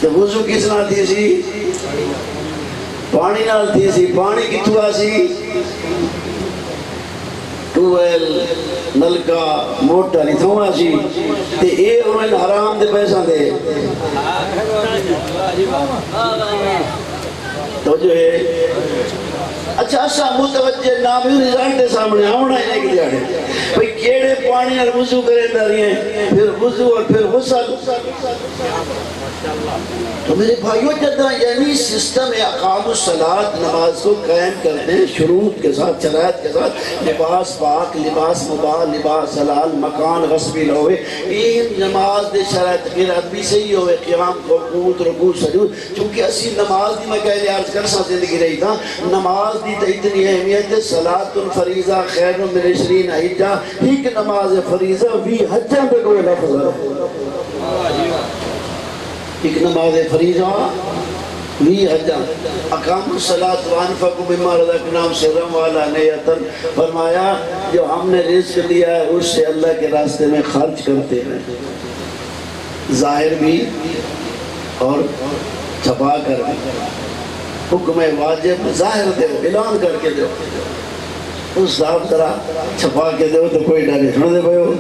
تو وضو کس نال تھی سی؟ پانی نال تھی سی۔ پانی کتھوں آ سی؟ ٹویل نلکا موٹا نہیں تھوں آ سی تے اے انہیں حرام دے پیسہ دے تو جو ہے اچھا اسا متوجہ نام ہی رزالٹ سامنے آونا ہی نہیں دیاڑے بھئی کیڑے پانی اور وضو کریں داری ہیں، پھر وضو اور پھر غسل۔ تو میرے بھائیوں جدہ یعنی سسٹم اقام الصلاۃ نماز کو قائم کرتے ہیں شروط کے ساتھ، شرائط کے ساتھ، لباس پاک، لباس مباح، لباس حلال، مکان غصبی نہ ہوئے، این نماز دے شرائط قرات بھی صحیح ہوئے، قیام قعود رکوع سجود۔ چونکہ اسی نماز دی میں کہہ لیا عرض کرسا زندگی رہی تھا، نماز دی تو اتنی اہمیت ہے، صلاۃ الفریضہ خیر من 20 حجہ، ایک نماز فریضہ بھی حجہ پہ کوئی لفظ ہے، ایک نماز فریضہ بھی حجہ۔ اقام الصلاۃ وانفقوا مما رزقناہم سرا وعلانیۃ، فرمایا جو ہم نے رزق دیا ہے اس سے اللہ کے راستے میں خرچ کرتے ہیں، ظاہر بھی اور چھپا کر بھی۔ حکم واجب ظاہر دے اعلان کر کے دو، اس صاحب طرح چھپا کے دو تو کوئی ڈرے سن دے بھائیو۔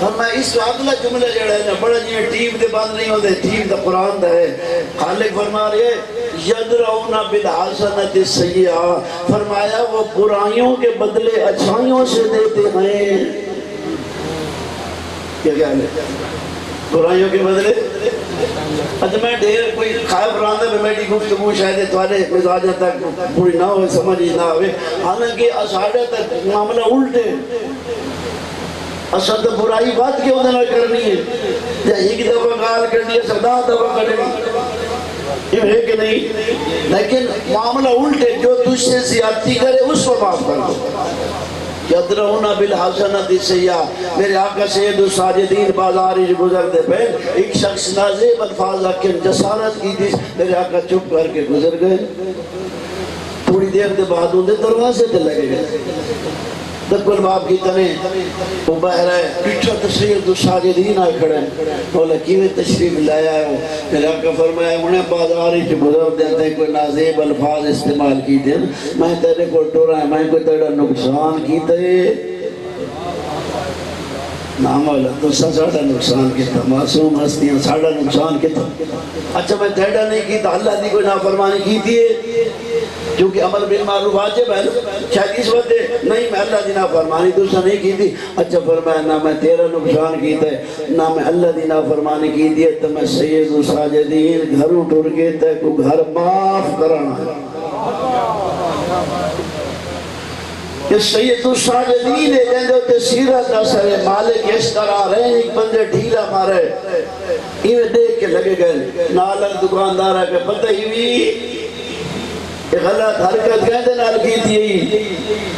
فرمایا اس اگلا جملہ جڑا ہے نا بڑا جی ٹیم دے بند نہیں ہوتے، ٹیم دا قرآن دا ہے۔ خالق فرما رہے یدرؤون بالحسنۃ السیئۃ، فرمایا وہ برائیوں کے بدلے اچھائیوں سے دیتے ہیں۔ کیا خیال ہے؟ برائیوں کے بدلے اچھا میں ڈھیر کوئی خائب راندہ میں میری گفتگو شاید توارے مزاجہ تک پوری نہ ہوئے سمجھ نہ ہوئے، حالانکہ اساڑے تک معاملہ الٹے اساڑ تو برائی بات کیوں نہ کرنی ہے، یا ایک دفعہ گال کرنی ہے 10 دفعہ کرنی یہ ہے کہ نہیں، لیکن معاملہ الٹے جو تجھ سے زیادتی کرے اس کو معاف کر دو۔ یدرؤون بالحسنۃ السیئۃ، میرے آقا سید الساجدین بازاری جو گزر دے پہ ایک شخص نازیب الفاظ لیکن جسارت کی تھی، میرے آقا چپ کر کے گزر گئے، تھوڑی دیر دے بعد ان دے دروازے تے لگے گئے، دکل باپ کی تنے وہ بہر ہے پیٹھا تشریف دو ساجدین آئے کھڑے بولا کیویں تشریف لایا ہے میرے آقا فرمایا انہیں بازاری جو گزر دیتے ہیں کوئی نازیب الفاظ استعمال کی دیں میں تیرے کو ٹورا ہے میں کوئی تیرا نقصان کی تے نام والا تو ساڑھا نقصان کی تھا معصوم ہستیاں ساڑھا نقصان کی تھا اچھا میں تیڑا نہیں کی تھا اللہ دی کوئی نافرمانی کی تھی کیونکہ عمل بالمعروف واجب ہے شاید اس وقت نہیں میں اللہ دی نافرمانی دوسرا نہیں کی تھی اچھا فرمایا نہ میں تیرا نقصان کی تھے نہ میں اللہ دی نافرمانی کی تھی تو میں سید و ساجدین گھروں ٹور کے تے کو گھر معاف کرنا ہے کہ سید و ساجدین ہے جن جو سیرت اثر ہے مالک اس طرح رہے ایک بندے ڈھیلا مارے یہ دیکھ کے لگے گئے نالک دکاندار ہے کہ پتہ ہی بھی غلط حرکت کہتے نال کی تھی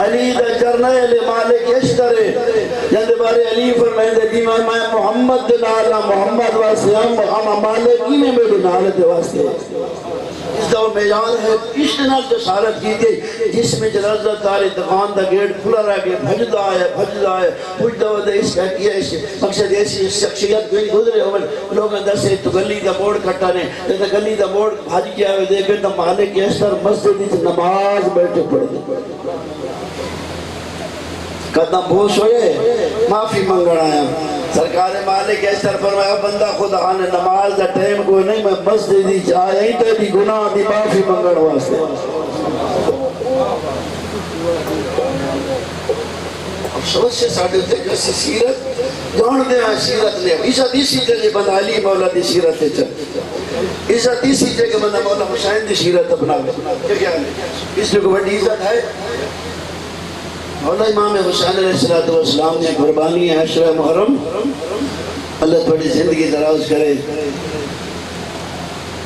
علی دا کرنیل مالک اشترے جند بارے علی فرمائے دے دی میں محمد نالا محمد واسطے ہم مالک ہی میں میرے نالت واسطے اس دور میجان ہے اس نال جسارت کی تھی جس میں جنازہ تاری دکان دا گیٹ کھلا رہ گیا بھجدہ ہے پوچھ دو دے اس کا کیا اس مقصد ایسی شخصیت کوئی گزرے ہوئے لوگ اندر سے تو گلی دا بورڈ کٹانے تو گلی دا بورڈ بھاج کیا ہوئے دیکھے تو مالک ایسر مسجد اس نماز بیٹھے پڑھتے قدم بھوش ہوئے معافی منگڑ آیا سرکار مالک اس طرح فرمایا بندہ خدا نے نماز دا ٹائم کوئی نہیں میں مسجد دی جائے ہی تیری گناہ دی معافی منگڑ واسطے افسوس سے ساڑھے ہوتے جیسے سیرت جان دے ہیں سیرت لے اس حدیثی تے جے بندہ علی مولا دی سیرت تے چل اس حدیثی تے کہ بندہ مولا حسین دی سیرت اپنا کیا کیا ہے اس لئے کوئی بڑی عزت ہے مولا امام حسین علیہ السلام نے قربانی ہے 10 محرم، اللہ تھوڑی زندگی دراز کرے۔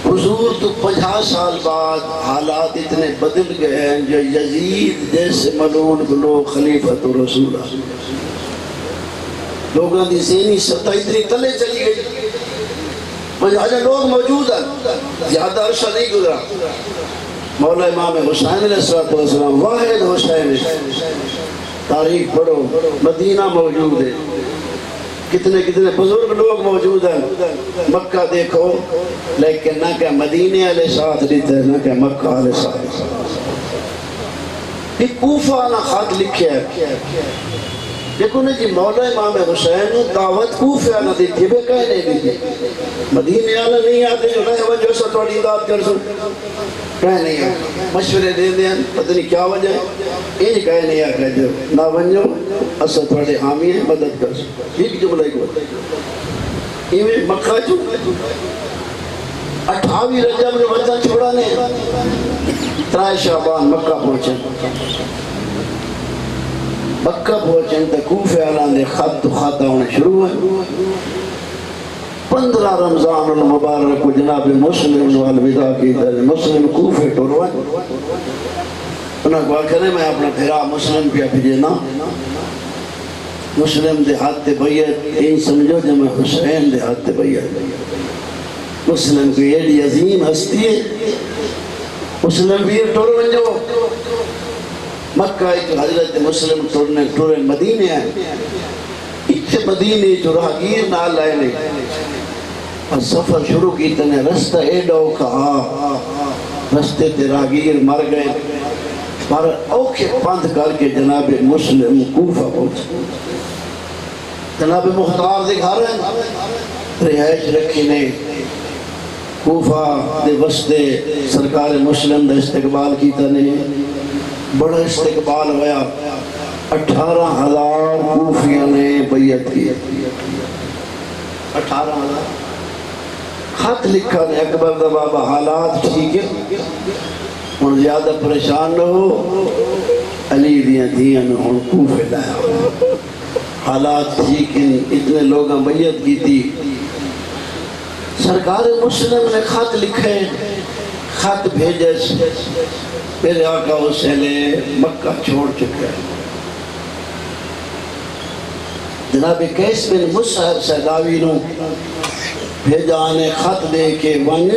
حضور تو 50 سال بعد حالات اتنے بدل گئے ہیں جو یزید جیسے ملعون کو لوگ خلیفۃ رسول لوگوں کی ذہنی سطح اتنی تلے چلی گئی، مجھے لوگ موجود ہیں، زیادہ عرصہ نہیں گزرا، مولا امام حسین علیہ السلام واحد حسین، تاریخ پڑھو، مدینہ موجود ہے، کتنے کتنے بزرگ لوگ موجود ہیں، مکہ دیکھو لیکن نہ کہ مدینے والے ساتھ دیتے ہیں، نہ کہ مکہ والے ساتھ۔ یہ کوفہ نہ خط لکھے ہے، دیکھو نا جی مولا امام حسین دعوت کوفہ نہ دیتی بے کہہ نہیں دیتی، مدینے والے نہیں آتے جو رہے وجہ سے تھوڑی امداد کر سو، کہہ نہیں آتے، مشورے دے دیں پتہ نہیں کیا وجہ ہے، یہ کہہ نہیں آتے جو نہ ونجو اسا تھوڑے حامی ہیں مدد کر سو، ایک جملہ کو یہ مکہ جو 28 رجب نے وطن چھوڑانے 3 شعبان مکہ پہنچے، مکہ پہنچے تو کوفے والا نے خط خطا ہونے شروع ہے۔ 15 رمضان المبارک کو جناب مسلم والوداع کی در مسلم کوفے ٹوروائے، انہوں نے کہا کرے میں اپنا پھرا مسلم پہ بھیجنا، مسلم دے ہاتھ بیعت این سمجھو جو میں حسین دے ہاتھ بیعت، مسلم کو یہ عظیم ہستی ہے، مسلم بھی ٹور ونجو مکہ ایک حضرت مسلم ٹورے مدینے ہیں، اتنے مدینے جو راہگیر نہ لائے نہیں، اور سفر شروع کی تنے رستہ ایڈو کہا، رستے تے راہگیر مر گئے، پر اوکھے پاند کر کے جناب مسلم کوفہ پہنچے، جناب مختار دے گھر ہیں، رہائش رکھی نے، کوفہ دے وستے سرکار مسلم دے استقبال کی تنے، بڑا استقبال ہویا، 18,000 کوفیوں نے بیعت کی، 18,000 خط لکھا نے اکبر دا بابا حالات ٹھیک ہے، ان زیادہ پریشان نہ ہو، علی دیاں دیاں ان کوفے لایا، حالات ٹھیک ہیں، اتنے لوگاں بیعت کی تھی، سرکار مسلم نے خط لکھے، خط بھیجے، میرے آقا حسین مکہ چھوڑ چکے ہیں، جناب قیس بن مصعب سیداوی نو بھیجا نے خط دے کے ون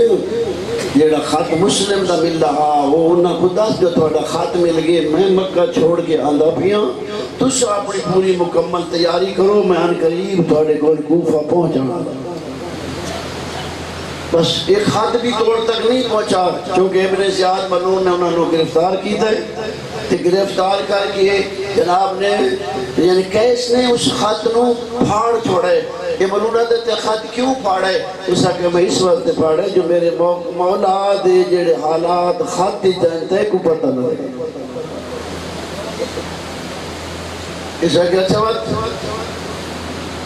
جیڑا خط مسلم دا مل رہا وہ انہاں کو دس جو تھوڑا خط مل گئے، میں مکہ چھوڑ کے آندھا پیاں، تُس اپنی پوری مکمل تیاری کرو، میں ان قریب تھوڑے کوئی کوفہ پہنچانا، بس ایک خط بھی توڑ تک نہیں پہنچا، چونکہ ابن زیاد ملعون نے انہوں نے گرفتار کی تھے، تو گرفتار کر کے جناب نے یعنی قیس نے اس خط نو پھاڑ چھوڑے، یہ ملعونہ دیتے خط کیوں پھاڑے، اس کہ میں اس وقت پھاڑے جو میرے مولا دے جڑے حالات خط ہی جانتے کو پتہ نہ رہے، اس کہ اچھا وقت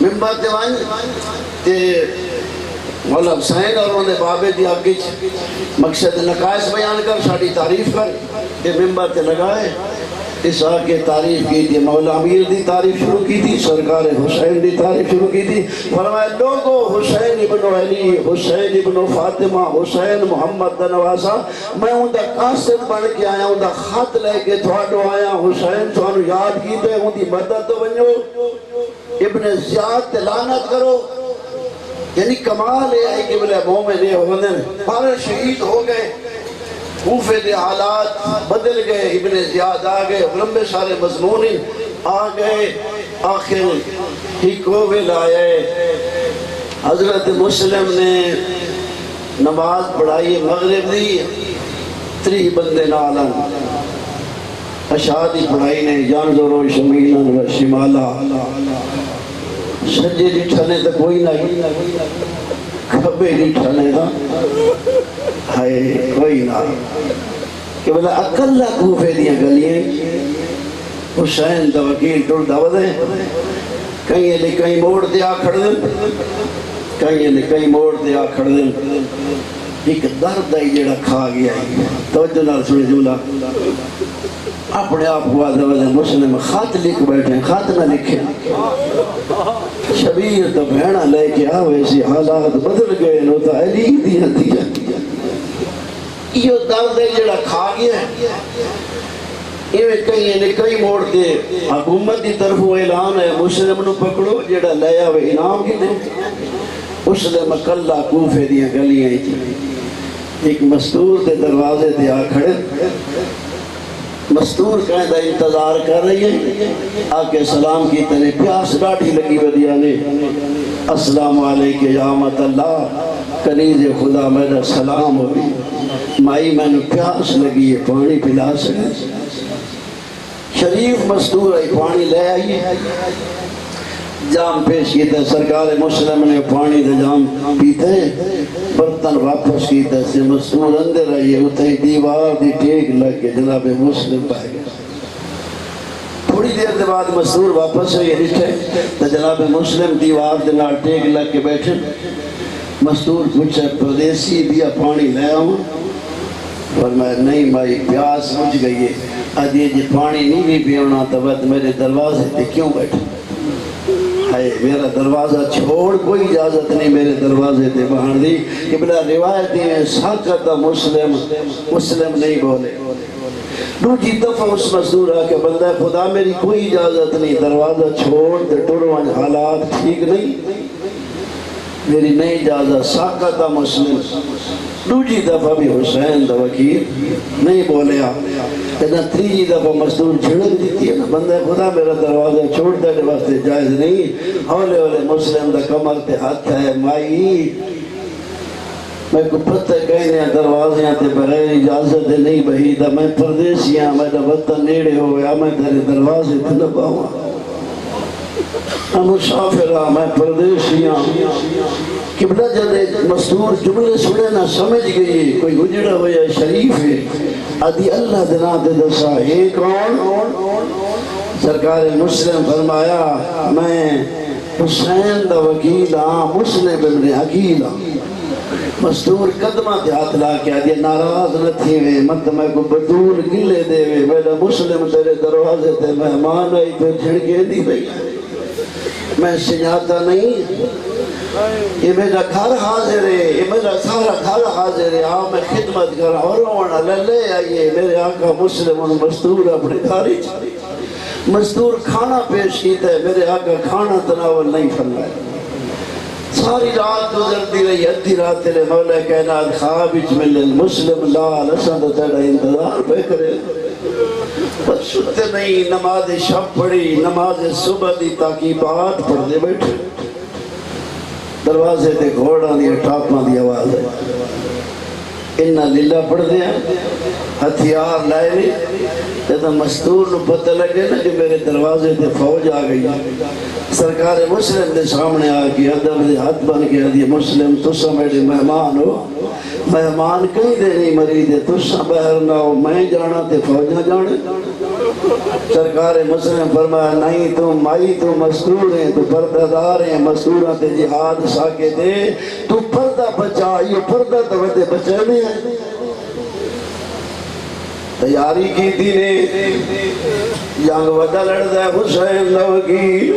ممبر دیوان تے مولا حسین اور انہوں نے بابے دی آگے مقصد نقائص بیان کر ساڑھی تعریف کر یہ ممبر تے لگائے، اس آگے تعریف کی تھی، مولا امیر دی تعریف شروع کی تھی، سرکار حسین دی تعریف شروع کی تھی، فرمائے لوگو حسین ابن علی، حسین ابن فاطمہ، حسین محمد دنواسا، میں ان دا قاصد بن کے آیا، ان دا خط لے کے تھوڑو آیا، حسین تھوڑو یاد کی تے ان دی مدد تو بنجو، ابن زیاد تے لعنت کرو، یعنی کمال ہے کہ بلے مومن ہونے پر شہید ہو گئے، کوفے دے حالات بدل گئے، ابن زیاد آگئے، لمبے سارے مضمون آگئے، آخر ہی کووے لائے، حضرت مسلم نے نماز پڑھائی مغرب دی، 3 بندے نالن، اشادی پڑھائی نے جانزورو شمیلن و شمالا، سجے ڈٹھانے تا کوئی نہیں، کھبے ڈٹھانے تا ہائے کوئی نہ، کہ بلا اکلہ کوفے دیا گلیاں، حسین دا وکیل ٹوڑ دا ودے، کہیں لے کہیں موڑ دیا کھڑ دیں، کہیں لے کہیں موڑ دیا کھڑ دیں، ایک درد ہے جڑا کھا گیا ہے، توجہ نال سنے جملہ، اپنے آپ کو آدھے مسلم خط لکھ بیٹھے، خط نہ لکھے، شبیر تو بہنا لے کے آوے سی حالات بدل گئے نو تا علی دیا دیا یہ درد ہے جڑا کھا گیا ہے یہ کئی موڑ کے حکومت کی طرف اعلان ہے مسلم نو پکڑو جڑا لے آوے انعام کی نہیں مسلم کلا کوفے دیا گلیاں ایک مستور دے دروازے دے آ کھڑے مستور کہتا انتظار کر رہی ہے آکے سلام کی تنے پیاس ڈاٹھی لگی بدیا نے السلام علیکم یا امت اللہ کنیز خدا میرا سلام ہوئی مائی میں نے پیاس لگی ہے پانی پلا سکے شریف مستور ہے پانی لے آئی جام پیش کیتا سرکار مسلم نے پانی دے جام پیتے برتن واپس کیتا سے مستور اندر آئیے اتھائی دیوار دی ٹیک لگ کے جناب مسلم پائے گئے تھوڑی دیر دے بعد مستور واپس ہوئی رکھے تو جناب مسلم دیوار دے نال ٹیک لگ کے بیٹھے مستور پوچھے پردیسی دیا پانی لے آؤں اور میں نہیں مائی پیاس مجھ گئی ہے آج یہ جی پانی نہیں بھی پیونا تو بات میرے دروازے تے کیوں بیٹھے میرا دروازہ چھوڑ کوئی اجازت نہیں میرے دروازے تے بہن دی کہ بلا روایتی میں ساکت مسلم نہیں بولے دوجی دفعہ اس مزدور آکے بندہ خدا میری کوئی اجازت نہیں دروازہ چھوڑ دے ٹوڑوان حالات ٹھیک نہیں میری نہیں اجازت ساکت مسلم دوجی دفعہ بھی حسین دا وکیل نہیں بولے لیکن تیجی دفعہ مزدور جھڑک دیتی ہے نا بندہ خدا میرا دروازہ چھوڑ دے واسطے جائز نہیں ہولے ہولے مسلم دا کمر تے ہاتھ ہے مائی میں کو پتہ کہنے دروازے تے بغیر اجازت نہیں بہیدہ میں پردیسیاں میرا وطن نیڑے ہو گیا میں تیرے دروازے تے نہ پاؤں مسافرہ میں پردیسیاں قبلہ جلے مستور جملے سنے نہ سمجھ گئی کوئی اجڑا ہویا شریف ہے آدھی اللہ دنا دے دسا ہے کون سرکار مسلم فرمایا میں حسین دا وکیل ہاں مسلم ابن عقیل ہاں مستور قدمہ تے ہاتھ لا کے آدھی ناراض نہ تھی وے مت میں کو بدول گلے دے وے میرا مسلم تیرے دروازے تے مہمان آئی تو جھڑکے دی بھئی میں سجاتا نہیں یہ میرا گھر حاضر ہے یہ میرا سارا گھر حاضر ہے میں خدمت کر اور رونا لے آئیے میرے آقا مسلم اور مستور اپنے گھاری مستور کھانا پیش کیتا ہے میرے آقا کھانا تناول نہیں فرمایا ساری رات گزرتی رہی ادھی رات تیرے مولا کائنات خواب وچ ملے مسلم لال اساں تو تیرا انتظار پہ کرے بس ستے نہیں نماز شب پڑھی نماز صبح دی تاکیبات پڑھ دے بیٹھے دروازے تے گھوڑا دی ٹاپاں دی آواز ہے انہا للہ پڑھ دیا ہتھیار لائے نہیں جب مستور نو پتہ لگے نا کہ میرے دروازے تے فوج آ گئی سرکار مسلم دے سامنے آ کے ادب دے ہاتھ بن کے آدھی مسلم تسا میرے مہمان ہو مہمان کہیں دے نہیں مرید ہے تسا بہر نہ ہو میں جانا تے فوجہ جانے سرکار مسلم فرمایا نہیں تو مائی تو مستور ہیں تو پردہ دار ہیں مستورہ تے جہاد ساکے دے تو پردہ بچا یہ پردہ تو ویدے بچانے ہیں تیاری کی تھی نے جنگ وڈا لڑ دے حسین لوگی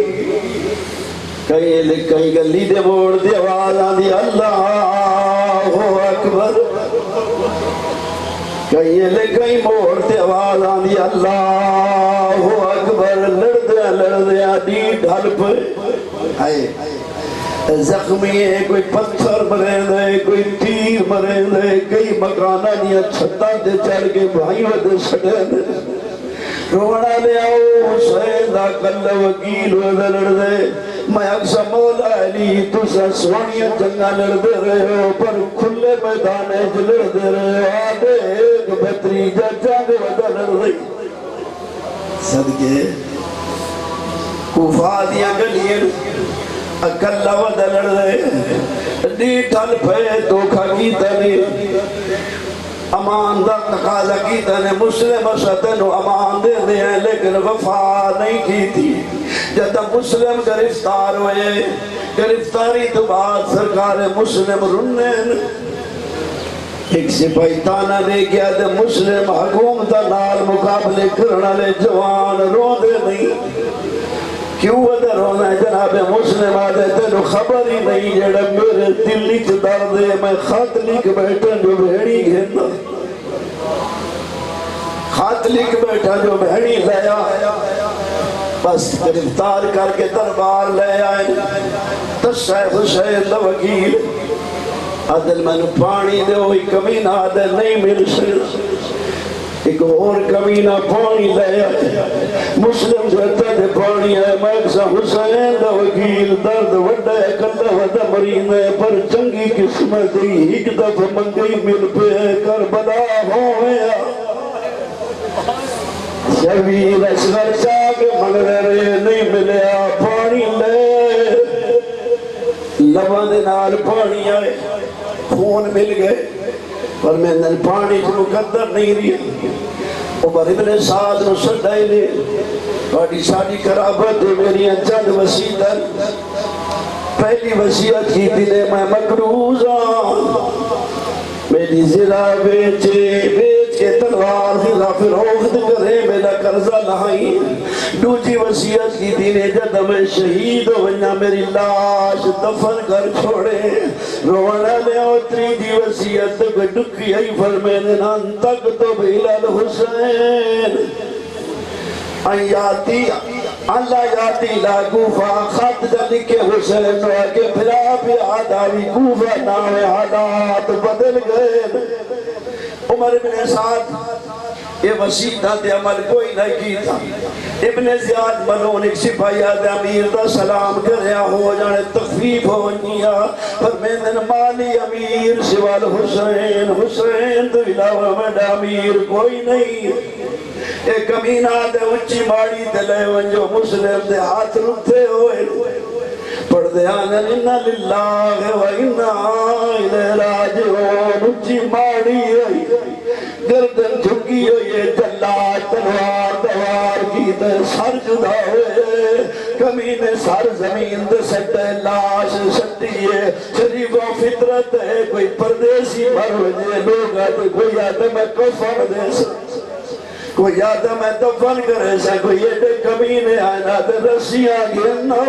کہیں گلی دے موڑ دے آواز آدھی اللہ اکبر کہیں موڑ دے آواز آدھی اللہ اکبر لڑ دے آدھی ڈھل پہ زخمی ہے کوئی پتھر مرے دے کوئی تیر مرے دے کئی مکانہ دیا چھتا دے چڑھ کے بھائیوں دے سڑے دے روڑا لے آؤ حسین دا کل وکیل وزا لڑ دے میں اکسا مولا علی تسا سوانیاں جنگا لڑ دے رہے ہو پر کھلے میدانے لڑ دے رہے ہو آدھے ایک بہتری جنگ وزا لڑ دے صدقے کوفہ دیا گلیاں اکلا ودا لڑ دے ڈیٹھل پہ دھوکھا کیتا نہیں امان دا تقاضا کیتا نے مسلم اسدنو امان دے دے ہیں لیکن وفا نہیں کی تھی جب مسلم گرفتار ہوئے گرفتاری تو بعد سرکار مسلم رنین ایک سپاہی تانا دے گیا دے مسلم حکومت نال مقابلے کرنا لے جوان رو دے نہیں کیوں ودہ رونا ہے جناب مسلم آدھے تینو خبر ہی نہیں جڑا میرے دل لکھ درد ہے میں خط لکھ بیٹھا جو بھیڑی گھننا خط لکھ بیٹھا جو بھیڑی لیا بس گرفتار کر کے دربار لے آئے تشہ حسین وکیل عدل میں نے پانی دے ہوئی کمینہ عدل نہیں مل سکتا ایک اور کمینہ پانی لے آئے مسلم جہتا دے پانی ہے مقصہ حسین دا وکیل درد وڈا ہے کندہ وڈا مرین ہے پر چنگی قسمت ہی ایک دفع منگئی مل پہ ہے کربلا ہویا شبیر اشغر چاک منگرے نہیں ملیا پانی لے لبن نال پانی آئے خون مل گئے پر میں نے پانی جو قدر نہیں رہی عمر ابن سعد نو سڑائی لے بڑی ساری قرابت میری چند وسیعت پہلی وسیعت کی دلے میں مقروض میری زرہ بیچ کے تلوار زرہ فروخت کرے میرا قرضہ لہائی دوجی وسیعت کی دینے جد میں شہید ہو ونیا میری لاش دفن کر چھوڑے رونا لے اور تریجی وسیعت کوئی ڈکی ہے فرمینے نان تک تو بھیلال حسین آیاتی اللہ یاتی لا گوفا خط جا لکھے حسین نو آگے پھرا بھی آدھاوی گوفا ناوے حالات بدل گئے عمر ابن سعد یہ وسیعت عمل کوئی نہیں کی تھا ابن زیاد منون ایک سپاہی آدھے امیر دا سلام کریا ہو جانے تخفیف ہو نیا پر میں نے مالی امیر سوال حسین حسین تو علاوہ میں امیر کوئی نہیں ایک کمینہ دے اچھی ماڑی دلے ونجو مسلم دے ہاتھ رکھتے ہوئے پڑھ دے آنن انہا للہ و انہا الہ راجعون اچھی ماڑی ہوئی گردن جھکی ہوئی جلال تلوار دوار کی دے سر جدا ہوئے کمینے سر زمین دے سٹے لاش سٹیے شریف و فطرت ہے کوئی پردیسی مروجے لوگ آتے کوئی آتے میں کفر دے سکتے کوئی آدم ہے دفن کرے سا کوئی ایڈے کمینے آئینا دے رسیاں گھنو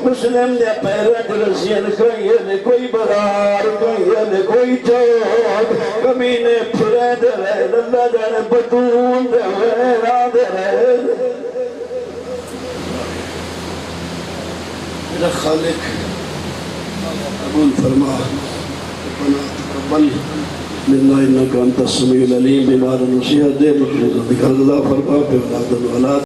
مسلم نے پیرت رسیاں کہیں ہے کوئی برار کہیں ہے کوئی چوک کمینے پھرے دے رہے اللہ جانے بطول دے وینا دے رہے میرا خالق قبول فرما ربنا تقبل منا انك انت السميع العليم بما نصيحت دے مجھے ذکر اللہ فرما پہ اولاد